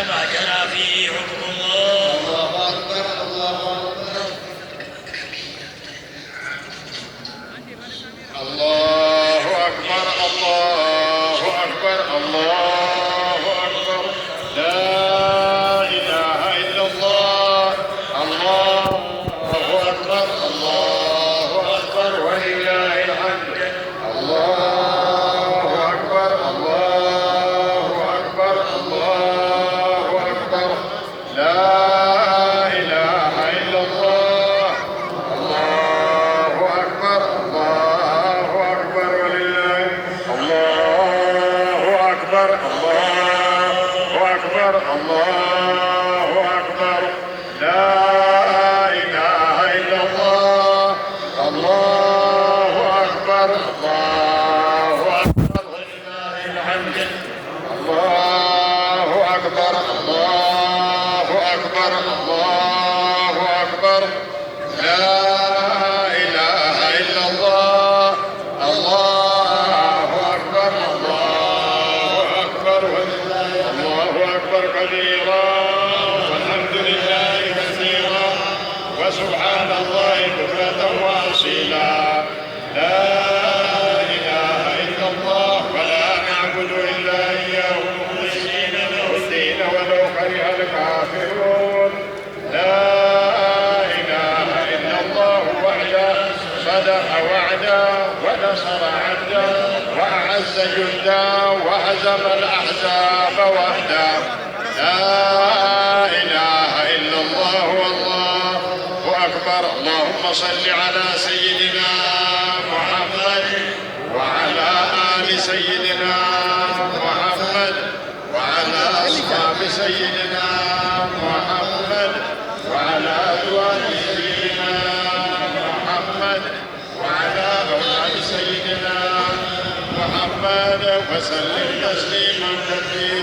ما جرى فيه حكم الله. الله أكبر الله أكبر الله أكبر الله أكبر الله أكبر لا إله إلا الله الله أكبر الله أكبر ولله الحمد الله أكبر الله أكبر الله أكبر لا إله إلا الله الله أكبر الله أكبر ولله الله أكبر الله أكبر الله أكبر لا إله إلا الله الله أكبر الله أكبر ولله الحمد الله أكبر الله أكبر الله أكبر لا إله إلا الله الله أكبر الله أكبر الله أكبر كبيرا والحمد لله كثيرا وسبحان الله بكرة وأصيلا لا إله إلا الله ولا نعبد إلا إياه مخلصين له الدين ولو كره الكافرون لا إله إلا الله وحده صدق وعدا ونصر عبدا وأعز جندا وهزم الأحزاب وحده لا إله إلا الله والله أكبر اللهم صل على سيدنا محمد وعلى آل سيدنا محمد وعلى أصحاب سيدنا محمد وعلى أزواج سيدنا محمد وعلى أولاد سيدنا محمد وسلم تسليما كثيرا